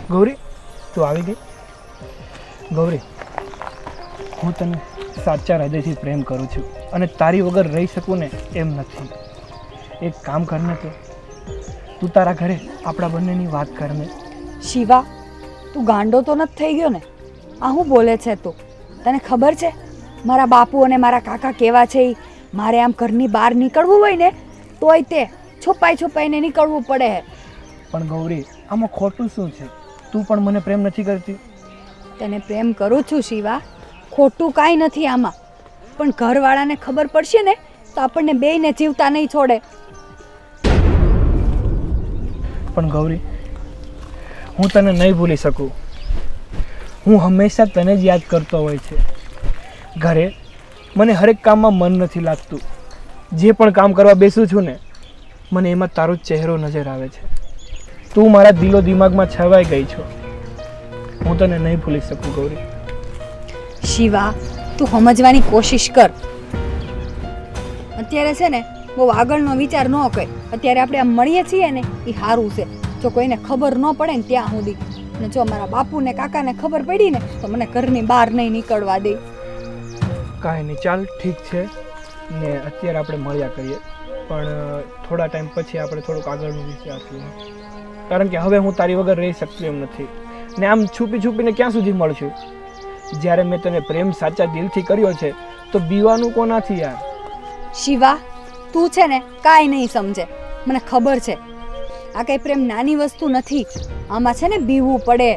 ગૌરી, તું આવી ગઈ? ગૌરી, હું તને સાચા હૃદયથી પ્રેમ કરું છું અને તારી વગર રહી શકું ને એમ નથી. એક કામ કરને તું તારા ઘરે આપણા બંનેની વાત કરને. શિવા, તું ગાંડો તો નથી થઈ ગયો ને? આ હું બોલે છે તું? તને ખબર છે મારા બાપુ અને મારા કાકા કેવા છે? મારે આમ ઘરની બહાર નીકળવું હોય ને તોય તે છુપાઈને નીકળવું પડે. પણ ગૌરી, આમાં ખોટું શું છે? તું પણ મને પ્રેમ નથી કરતી? તને પ્રેમ કરું છું શિવા, ખોટું કાંઈ નથી આમાં. પણ ઘરવાળાને ખબર પડશે ને તો આપણને બેયને જીવતા નહીં છોડે. પણ ગૌરી, હું તને નહીં ભૂલી શકું. હું હંમેશા તને જ યાદ કરતો હોય છે. ઘરે મને હરેક કામમાં મન નથી લાગતું. જે પણ કામ કરવા બેસું છું ને, મને એમાં તારો ચહેરો નજર આવે છે. તું મારા દિલો દિમાગમાં છવાઈ ગઈ છો. હું તને નહીં ભૂલી શકું ગૌરી. શિવા, તું સમજવાની કોશિશ કર. અત્યારે છે ને બહુ આગળનો વિચાર ન કર. અત્યારે આપણે આમ મળીએ છીએ ને એ સારું છે. જો કોઈને ખબર ન પડે ને ત્યાં સુધી, ને જો મારા બાપુ ને કાકાને ખબર પડી ને તો મને ઘરની બહાર નહીં નીકળવા દે. કાંઈ નહીં, ચાલ ઠીક છે ને, અત્યારે આપણે મળ્યા કરીએ. પણ થોડા ટાઈમ પછી આપણે થોડુંક આગળનું વિચાર કરીએ. કારણ કે હવે હું તારી વગર રહી શકતું એમ નથી. ને આમ છુપીને ક્યાં સુધી મળશું? જ્યારે મેં તને પ્રેમ સાચા દિલથી કર્યો છે તો બીવાનું કોનાથી યાર? શિવા, તું છે ને કાંઈ નહીં સમજે. મને ખબર છે આ કંઈ પ્રેમ નાની વસ્તુ નથી. આમાં છે ને બીવું પડે.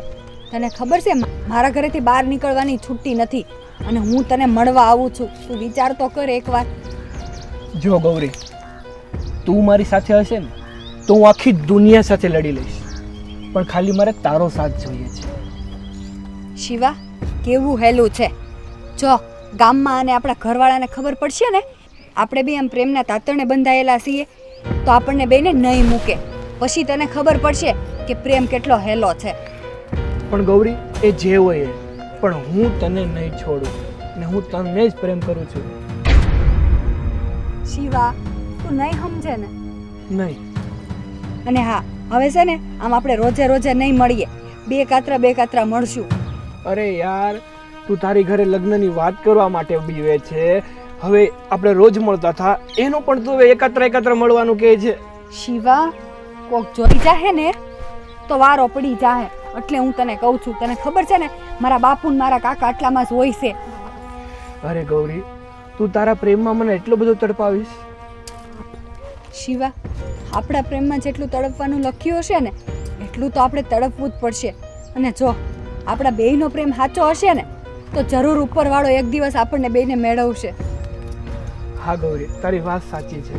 તને ખબર છે મારા ઘરેથી બહાર નીકળવાની છુટ્ટી નથી અને હું તને મળવા આવું છું. તું વિચાર તો કર એકવાર. જો ગૌરી, તું મારી સાથે હશે ને તો હું આખી દુનિયા સાથે લડી લઈશ. પણ ખાલી મારે તારો સાથ જોઈએ છે. શિવા, કેવું હેલું છે. જો ગામમાં અને આપણા ઘરવાળાને ખબર પડશે ને આપણે બી આમ પ્રેમના તાતણે બંધાયેલા છીએ તો આપણને બેને નહીં મૂકે. પછી તને ખબર પડશે કે પ્રેમ કેટલો હેલો છે. પણ ગૌરી, એ જે હોય એ, પણ હું તને નહીં છોડું ને હું તને જ પ્રેમ કરું છું. શિવા, તું નહીં સમજે ને? નહીં. અને હા, હવે છે ને આમ આપણે રોજે નહીં મળીએ. બે કાતરા મળશું. અરે યાર, તું તારી ઘરે લગ્નની વાત કરવા માટે બીવે છે. હવે આપણે રોજ મળતા હતા એનું પણ તું એકાત્ર મળવાનું કહે છે. શિવા, કોક જોઈ જાહે ને તો વારો પડી જાહે. એટલે હું તને કહું છું. તને ખબર છે ને મારા બાપુ ને મારા કાકા આટલામાં જ હોય છે. અરે ગૌરી, તું તારા પ્રેમમાં મને એટલો બધો તડપાવીશ? શિવા, આપણા પ્રેમમાં જેટલું તડપવાનું લખ્યું હશે ને એટલું તો આપણે તડપવું જ પડશે. અને જો આપણા બેયનો પ્રેમ સાચો હશે ને તો જરૂર ઉપરવાળો એક દિવસ આપણને બેયને મેળવશે. હા ગૌરી, તારી વાત સાચી છે.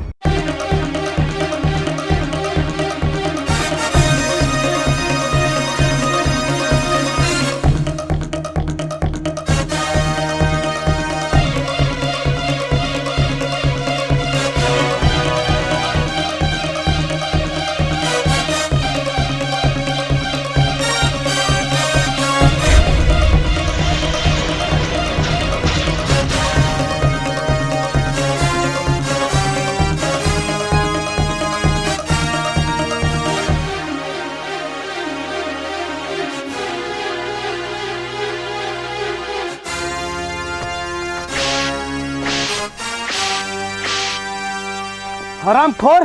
હરામખોર,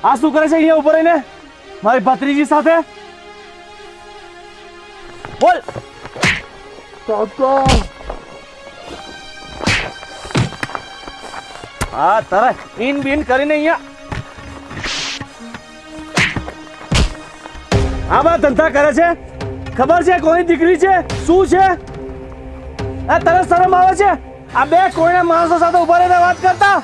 આ શું કરે છે અહીંયા ઉભો રહીને મારી ભત્રીજી સાથે? બોલ. હા, તારે ઇન બીન કરીને અહીંયા આ બધા ધંધા કરે છે. ખબર છે કોની દીકરી છે, શું છે? આ તને શરમ આવે છે? આ બે કોઈના માણસો સાથે ઉભા રહીને વાત કરતા?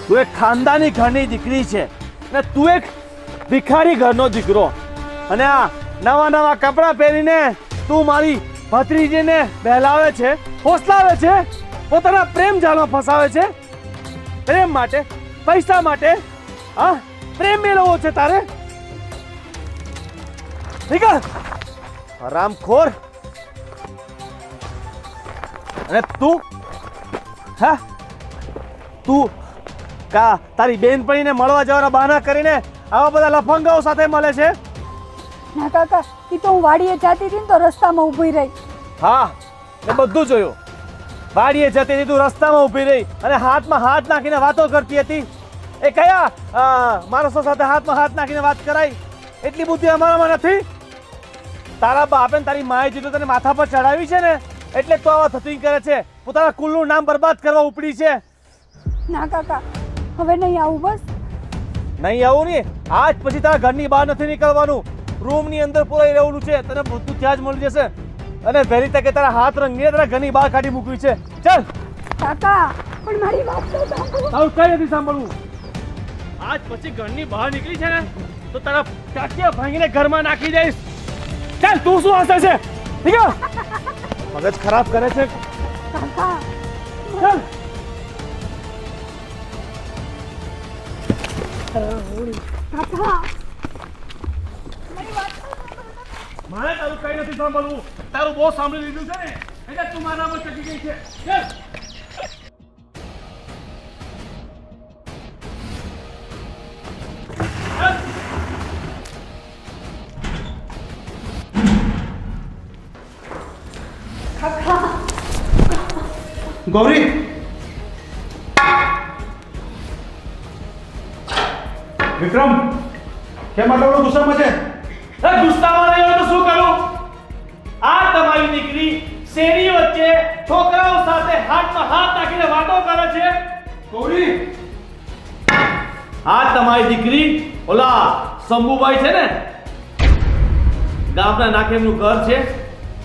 તું એક ખાનદાની ઘરની દીકરી છે ને તું એક ભિખારી ઘરનો દીકરો. અને આ નવા કપડાં પહેરીને તું મારી ભત્રીજીને બહેલાવે છે, હોસલાવે છે, પોતાના પ્રેમ જાળમાં ફસાવે છે. પ્રેમ માટે, પૈસા માટે, હા, પ્રેમ મેળવવો છે તારે? નીકળ હરામખોર. અને તું તું તારી બેનપણીને મળવા જવાના બહાના કરીને આવા બધા લફંગાઓ સાથે મળે છે? ના કાકા, એ તો હું વાડીએ જતી હતી ને તો રસ્તામાં ઊભી રહી. હા, એ બધું જોયું. વાડીએ જતી હતી, તું રસ્તામાં ઊભી રહી અને હાથમાં હાથ નાખીને વાતો કરતી હતી. એ કયા માણસો સાથે હાથમાં હાથ નાખીને વાત કરાય? એટલી બુદ્ધિ અમારામાં નથી. તારા બાપે ને તારી માએ જેટલું તને માથા પર ચડાવી છે ને, એટલે તો આવા થતી કરે છે. પોતાના કુલનું નામ બરબાદ કરવા ઉપડી છે. ના કાકા, હવે નહીં આવું બસ. નહીં આવું ને, આજ પછી તારા ઘરની બહાર નથી નીકળવાનું. રૂમની અંદર પુરાઈ રહેવું છે. તને બધું ત્યાં જ મળી જશે. અને વહેલી તકે તારા હાથ રંગીને તારા ઘરની બહાર કાઢી મૂકવી છે. ચાલ કાકા, પણ મારી વાત તો સાંભળો. તારું કઈ નથી સાંભળવું. આજ પછી ઘરની બહાર નીકળી છે ને તો તારા ટાંટિયા ભાંગીને ઘરમાં નાખી દઈશ. ચાલ, તું શું હસે છે? ઠીક છે, મગજ ખરાબ કરે છે. કાકા, ચાલ. કાકા, મારે તારું કઈ નથી સાંભળવું. તારું બહુ સાંભળી લીધું છે ને, એટલે તું મારા પર ચડી ગઈ છે. ચાલ. ગૌરી, વિક્રમ, કેમ આટલો ગુસ્સામાં છે? ગુસ્સામાં નહીં હોય તો શું કરું? આ તમારી દીકરી શેરી વચ્ચે છોકરાઓ સાથે હાથમાં હાથ નાખીને વાતો કરે છે. ગૌરી, આ તમારી દીકરી ઓલા શંભુભાઈ છે ને, ગામના નાખેમનું ઘર છે,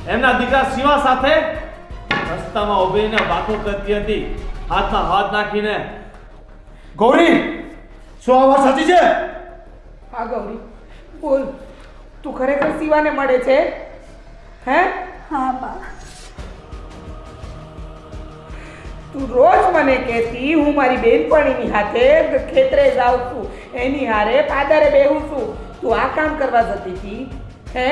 એમના દીકરા શિવા સાથે રસ્તામાં ઊભીને વાતો કરતી હતી, હાથમાં હાથ નાખીને. ગૌરી, શું આ વાત સાચી છે? હા ગૌરી, બોલ, તું ખરેખર શિવાને મળે છે? હે? હા બા. તું રોજ મને કહેતી હું મારી બેનપણીની હાથે ખેતરે જાઉં છું, એની હારે પાદરે બેહું છું. તું આ કામ કરવા જતી હતી? હે?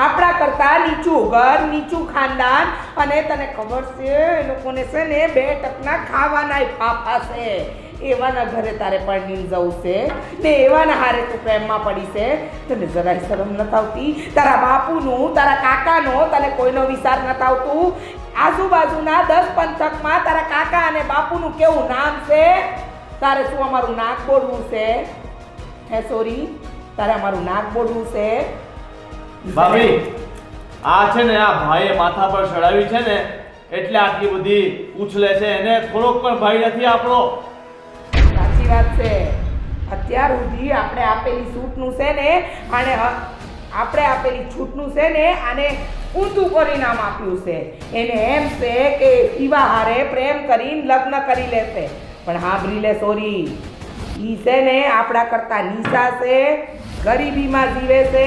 આપણા કરતા નીચું ઘર, નીચું ખાનદાન, અને તને ખબર છે એ લોકોને છે ને 2 ટકના ખાવાના ફાફા છે. એવાના ઘરે તારે પરણીને જવું છે ને એવાના હારે તું પ્રેમમાં પડી છે. તને જરાય શરમ નથી આવતી? તારા બાપુનું, તારા કાકાનો તને કોઈનો વિચાર નથી આવતું? આજુબાજુના 10 પંથકમાં તારા કાકા અને બાપુનું કેવું નામ છે? તારે શું અમારું નાક બોલવું છે? હે સોરી, તારે અમારું નાક બોલવું છે? ભાભી, આ છે ને આ ભાઈએ માથા પર ચડાવી છે ને એટલે આટલી બધી ઉછલે છે. એને થોડોક પણ ભાઈ નથી આપણો. સાચી વાત છે. અત્યાર સુધી આપણે આપેલી છૂટનું છે ને, આને આપણે આપેલી છૂટનું છે ને આને ઊંધું પરિણામ આપ્યું છે. એને એમ છે કે શિવા હારે પ્રેમ કરીને લગ્ન કરી લેશે. પણ સાંભળી લે સોરી, ઈ છે ને આપણા કરતા નીચા છે, ગરીબીમાં જીવે છે,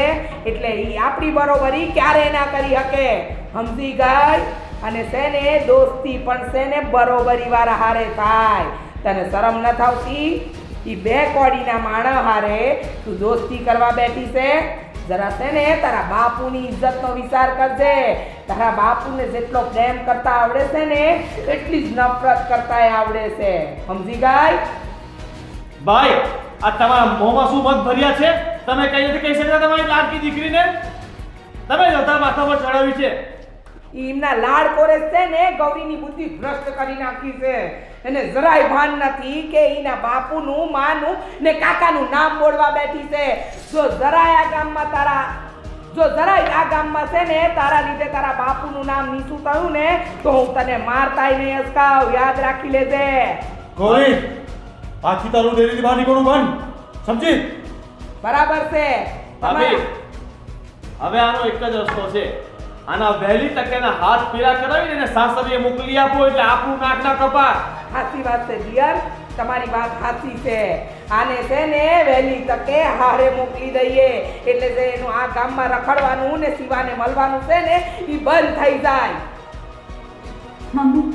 એટલે ઈ આપણી બરોબરી ક્યારે ના કરી શકે. સમજી ગઈ? અને છે ને દોસ્તી પણ છે ને બરોબરી વાળા હારે થાય. તને શરમ ન આવતી? ઈ 2 કોડીના માણસ હારે તું દોસ્તી કરવા બેઠી છે? જરા છે ને તારા બાપુની ઇજ્જતનો વિચાર કરજે. તારા બાપુને જેટલો પ્રેમ કરતા આવડે છે ને એટલી જ નફરત કરતા આવડે છે. સમજી ગઈ? ભાઈ, આ તમારા મોંમાં શું મત ભર્યા છે? તમે કઈ નથી કહી શકતા તમારી લાડકી દીકરીને? તમે જતા માથા પર ચડાવી છે. એમના લાડ કોરે છે ને ગૌરીની બુદ્ધિ ભ્રષ્ટ કરી નાખી છે. એને જરાય ભાન નથી કે એના બાપુનું, માનું ને કાકાનું નામ બોલવા બેઠી છે. જો જરાય આ ગામમાં છે ને તારા લીધે તારા બાપુનું નામ નીચું થયું ને તો હું તને મારતાય નહીં અસકાવ. યાદ રાખી લેજે. ગૌરી, આથી તારું ડેરીથી બહાર નીકળવું બંધ. સમજી? બરાબર છે. ભાભી, હવે આનો એક જ રસ્તો છે. આના વહેલી તકેના હાથ પીળા કરાવીને એને સાસરીએ મોકલી આપો એટલે આપણું નાક ના કપાય. સાચી વાત છે ડિયર, તમારી વાત સાચી છે. આને છે ને વહેલી તકે હારે મોકલી દઈએ એટલે જે એનું આ ગામમાં રખડવાનું ને શિવાને મળવાનું છે ને એ બંધ થઈ જાય. મમ્મી,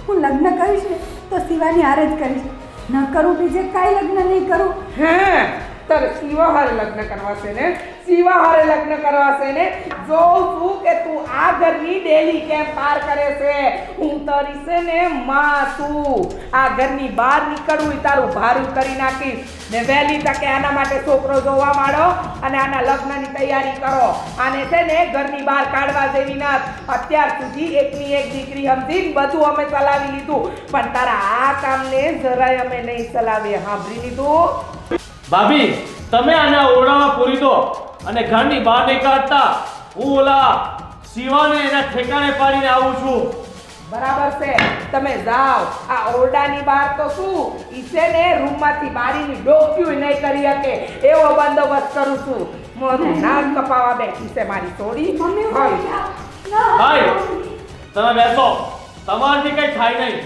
હું લગ્ન કરીશ ને તો શિવાની હારે જ કરીશ. ન કરું બીજે કાંઈ લગ્ન નહીં કરું. હે તારે શિવા હારે લગ્ન કરવા છે ને? શિવા હારે લગ્ન કરવા છે ને? જોઉં છું કે તું આ ઘરની ડેલી કેમ પાર કરે છે. હું તારી છે ને માં છું. આ ઘરની બહાર નીકળવું ઈ તારું ભારું કરી નાખીશ ને વહેલી તકે આના માટે છોકરો જોવા માંડો અને આના લગ્નની તૈયારી કરો. આને છે ને ઘરની બહાર કાઢવા જેવી નથી. અત્યાર સુધી એકની એક દીકરી સમજીને બધું અમે ચલાવી લીધું, પણ તારા આ કામને જરાય અમે નહીં ચલાવીએ. સાંભળી લીધું? ભાભી, તમે આને ઓરડામાં પૂરી દો અને ઘરની બહાર નહીં કાઢતા. હું ઓલા શિવાને એના ઠેકાણે પાડીને આવું છું. બરાબર છે, તમે જાઓ. આ ઓરડાની બહાર તો શું ઈ છે ને રૂમમાંથી બારીની ડોક્યું નહીં કરી શકે એવો બંદોબસ્ત કરું છું. મારું નાક કપાવા બેઠી છે મારી છોડી. ભાઈ, તમે બેસો. તમારાથી કઈ થાય નહીં.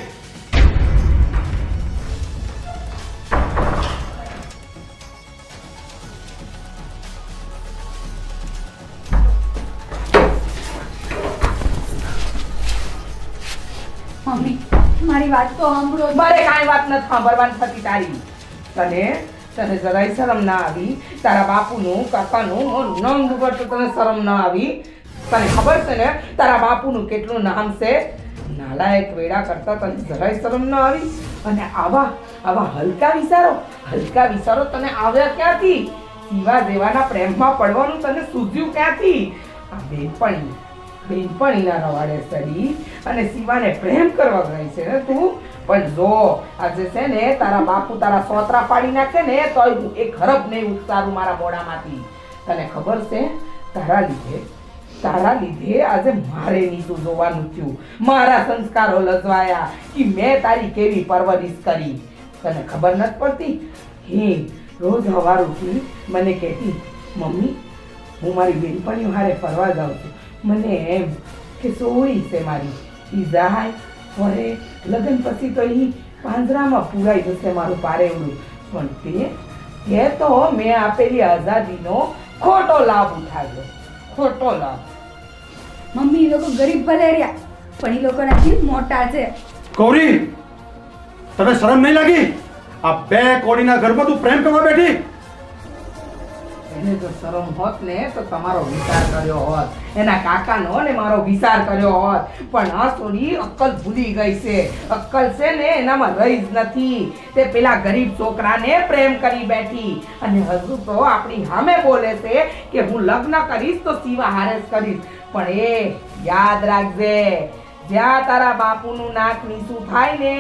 મમ્મી મારી વાત તો સાંભળો. મારે કાંઈ વાત નથી સાંભળવાની થતી તારી. તને જરાય શરમ ના આવી? તારા બાપુનું કાકાનું મારું નામ દુબડતું તને શરમ ના આવી? તને ખબર છે ને તારા બાપુનું કેટલું નામ છે? નાલાયક વેડા કરતા તને જરાય શરમ ના આવી? અને આવા હલકા વિચારો તને આવ્યા ક્યાંથી? શિવા જેવાના પ્રેમમાં પડવાનું તને સૂઝ્યું ક્યાંથી? આ બેનપણીના રવાડે ચડી અને શિવાને પ્રેમ કરવા ગઈ છે ને તું. પણ જો આજે છે ને તારા બાપુ તારા સોતરા પાડી નાખે ને તોય હું એક હરફ નહીં ઉતારું મારા મોઢામાંથી. તને ખબર છે તારા લીધે આજે મારે નીચું જોવાનું થયું. મારા સંસ્કારો લજવાયા કે મેં તારી કેવી પરવરિશ કરી. તને ખબર નથી પડતી? રોજ સવાર ઉઠી મને કહેતી, મમ્મી હું મારી બેનપણીઓ હારે ફરવા જાઉં છું. મને એમ કે સોળી છે મારી, ઈ જાય ફરે, લગ્ન પછી તો ઈ પાંજરામાં પૂરાઈ જશે મારું પારેવડું. પણ તે તો મેં આપેલી આઝાદીનો ખોટો લાભ ઉઠાવ્યો. ખોટો લાભ. મમ્મી એ લોકો ગરીબ ભલે રહ્યા પણ એ લોકોના જીવ મોટા છે. ગૌરી, તને શરમ નહીં લાગી? આ બે કોડીના ઘરમાં તું પ્રેમ કરવા બેઠી? એને જો શરમ હોત ને તો તમારો વિચાર કર્યો હોત, એના કાકાનો ને મારો વિચાર કર્યો હોત. પણ આ છોડી અક્કલ ભૂલી ગઈ છે. અક્કલ છે ને એનામાં રહી જ નથી. તે પેલા ગરીબ છોકરાને પ્રેમ કરી બેઠી અને હજુ તો આપણી સામે બોલે છે કે હું લગ્ન કરીશ તો શિવા હારે જ કરીશ. પણ એ યાદ રાખજે, જ્યાં તારા બાપુનું નાક નીચું થાય ને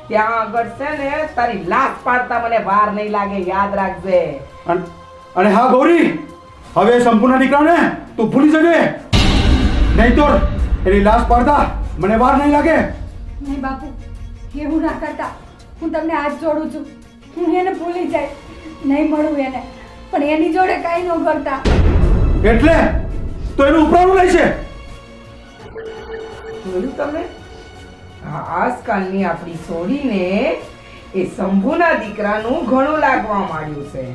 ત્યાં આગળ છે ને તારી લાશ પાડતા મને વાર નહીં લાગે. યાદ રાખજે. અને હા ગૌરી, હવે સંપૂર્ણ દીકરાને તું ભૂલી જજે, નહીં તો એની લાશ પાડતા મને વાર નહીં લાગે. નહીં બાપુ, એવું ના કરતા. હું તમને હાથ જોડું છું. હું એને ભૂલી જાય, નહીં મળું એને, પણ એની જોડે કાંઈ ન કરતા. એટલે તો એનું ઉપરાણું લે છે. જોયું તમે? આજકાલની આપણી છોડીને એ શંભુના દીકરાનું ઘણું લાગવા માંડ્યું છે.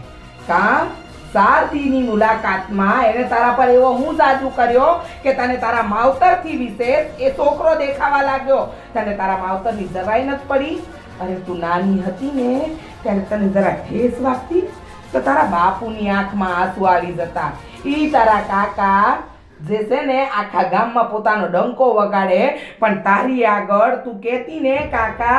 કામ સારથીની મુલાકાતમાં એને તારા પર એવો હું જાદુ કર્યો કે તને તારા માવતરથી વિશેષ એ છોકરો દેખાવા લાગ્યો. તને તારા માવતરની જરાય નથી પડી? અરે તું નાની હતી ને ત્યારે તને જરા ઠેસ વાગતી તો તારા બાપુની આંખમાં આંસુ આવી જતા. ઈ તારા કાકા જે છે ને આખા ગામમાં પોતાનો ડંકો વગાડે, પણ તારી આગળ તું કહેતી ને કાકા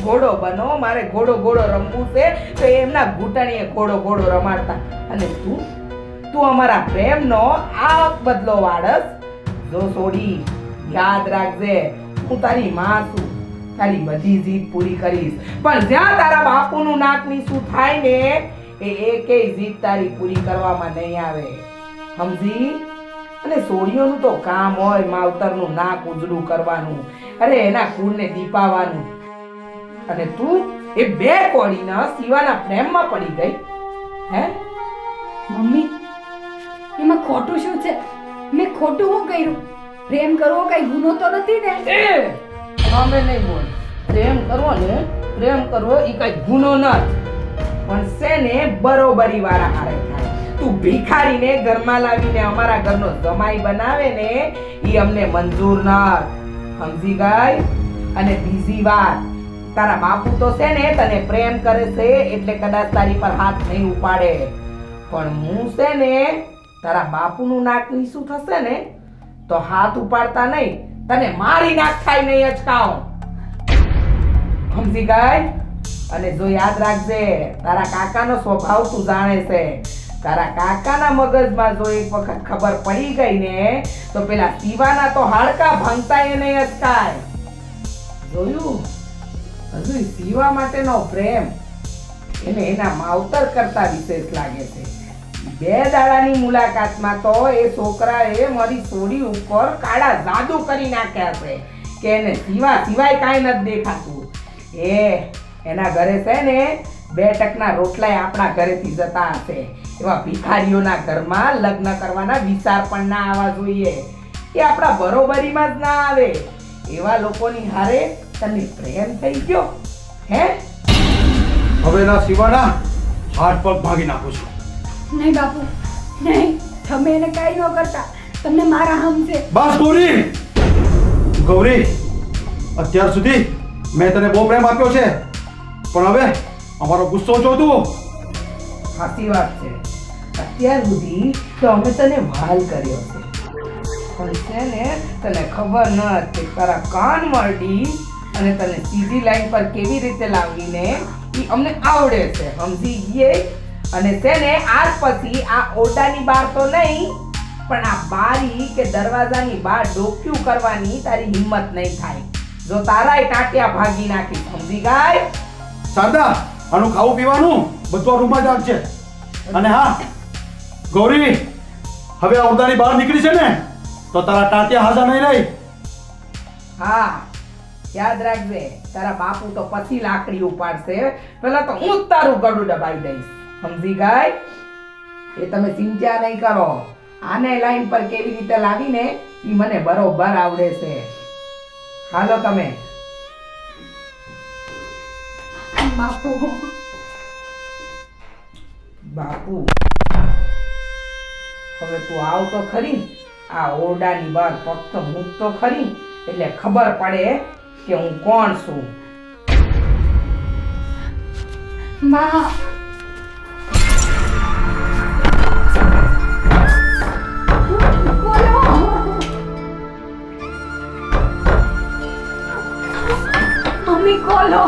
ઘોડો બનો, મારે ઘોડો રમવું છે, તો એમના ઘૂંટણીએ ઘોડો રમાડતા. અને તું અમારા પ્રેમનો આ બદલો વાળસ. જો છોડી, યાદ રાખજે, હું તારી માં છું, તારી બધી જીદ પૂરી કરીશ. પણ જ્યાં તારા બાપુનું નાક નીચું થાય ને એ એકેય જીદ તારી પૂરી કરવામાં નહીં આવે. સમજી? અને સોળીઓનું તો કામ હોય માવતરનું નાક ઉજળું કરવાનું, અરે એના કુળને દીપાવાનું. અને તું એ બે કોળીના શિવાના પ્રેમમાં પડી ગઈ. હે મમ્મી, એમાં ખોટું શું છે? મેં ખોટું શું કર્યું? પ્રેમ કરવો કઈ ગુનો તો નથી ને? અમે નહીં બોલ. પ્રેમ કરવો એ કઈ ગુનો નથી, પણ છે ને બરોબરી વાળા હારે થાય. તું ભિખારીને ઘરમાં લાવીને અમારા ઘરનો જમાઈ બનાવે ને એ અમને મંજૂર નથી. સમજી ગઈ? અને બીજી વાત, તારા બાપુ તો છે ને તને પ્રેમ કરે છે એટલે કદાચ તારી પર હાથ નહીં ઉપાડે. પણ હું છે ને તારા બાપુનું નાક નીસું થશે ને તો હાથ ઉપાડતા નહીં, તને મારી નાખાય નહીં અચકાવ. સમજી ગઈ? અને જો યાદ રાખજે, તારા કાકાનો સ્વભાવ તું જાણે છે. તારા કાકાના મગજમાં જો એક વખત ખબર પડી ગઈ ને તો પેલા શિવાના તો હાડકા ભાંગતા નહીં અટકાય. જોયું? હજુ શિવા માટેનો પ્રેમ એને એના માવતર કરતા વિશેષ લાગે છે. 2 દાડાની મુલાકાતમાં તો એ છોકરાએ મારી સોડી ઉપર કાળા જાદુ કરી નાખ્યા છે કે એને શિવા સિવાય કાંઈ નથી દેખાતું. એના ઘરે છે ને 2 ટકના રોટલાય આપણા ઘરેથી જતા હશે. એવા ભિખારીઓના ઘરમાં લગ્ન કરવાના વિચાર પણ ના આવવા જોઈએ. એ આપણા બરોબરીમાં જ ના આવે. એવા લોકોની હારે તને પ્રેમ થઈ ગયો હે? હવે ના શિવાના હાથ પગ ભાગી નાખું છું. નહીં બાપુ, નહીં, તમે એને કાંઈ ન કરતા. તમને મારા હમ છે. બસ ગૌરી! ગૌરી, અત્યાર સુધી મેં તને બહુ પ્રેમ આપ્યો છે, પણ હવે અમારો ગુસ્સો જો તું. સાચી વાત છે. અત્યાર સુધી તો અમે તને વાલ કર્યો છે, પણ છે ને તને ખબર ન હતી તારા કાન મરડી અને તને સીધી લાઈન પર કેવી રીતે લાવીને એ અમને આવડે છે. સમજી ગયે? અને છે ને આજ પછી આ ઓરડાની બહાર તો નહીં, પણ આ બારી કે દરવાજાની બહાર ડોક્યું કરવાની તારી હિંમત નહીં થાય. જો તારાય ટાટિયા ભાગી નાખી. સમજી ગઈ? શારદા, આનું ખાવું પીવાનું બધું આ રૂમમાં જ આવશે. અને હા ગૌરી, હવે આ ઓરડાની બહાર નીકળી છે ને તો તારા ટાટિયા હાજર નહીં રહી. હા, યાદ રાખજે, તારા બાપુ તો પછી લાકડી ઉપાડશે. પેલા તો હું જ તારું ગળું દબાઈ દઈશ. સમજી ગઈ? એ તમે ચિંતા નહીં કરો. આને લાઈન પર કેવી રીતે લાવીને એ મને બરોબર આવડે છે. હાલો તમે. બાપુ, બાપુ હવે તું આવ તો ખરી. આ ઓરડાની બહાર ફક્ત મૂક તો ખરી, એટલે ખબર પડે કે હું કોણ છું. માં, બોલો. મમ્મી કોલો.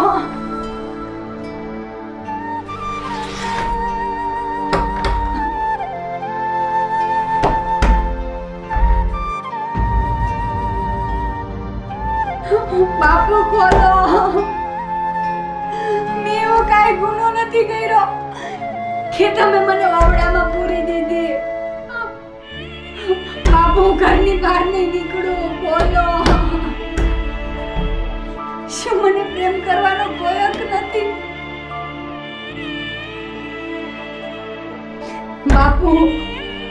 બાપુ ખોલો. મેં એવો કાંઈ ગુનો નથી કર્યો કે તમે મને ઓરડામાં પૂરી દીધી. બાપુ ઘરની બહાર નહીં નીકળું. બોલો. શું મને પ્રેમ કરવાનો કોઈ હક નથી? બાપુ,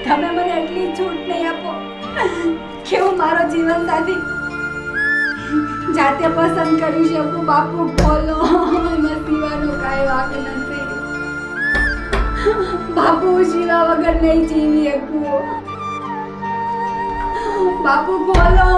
તમે મને એટલી છૂટ નહીં આપો કે હું મારો જીવન સાથી જાતે પસંદ કરી શકું. બાપુ બોલો, એમાં શિવાનો કાંઈ વાંક નથી. બાપુ, શિવા વગર નહીં જીવી શકું. બાપુ બોલો.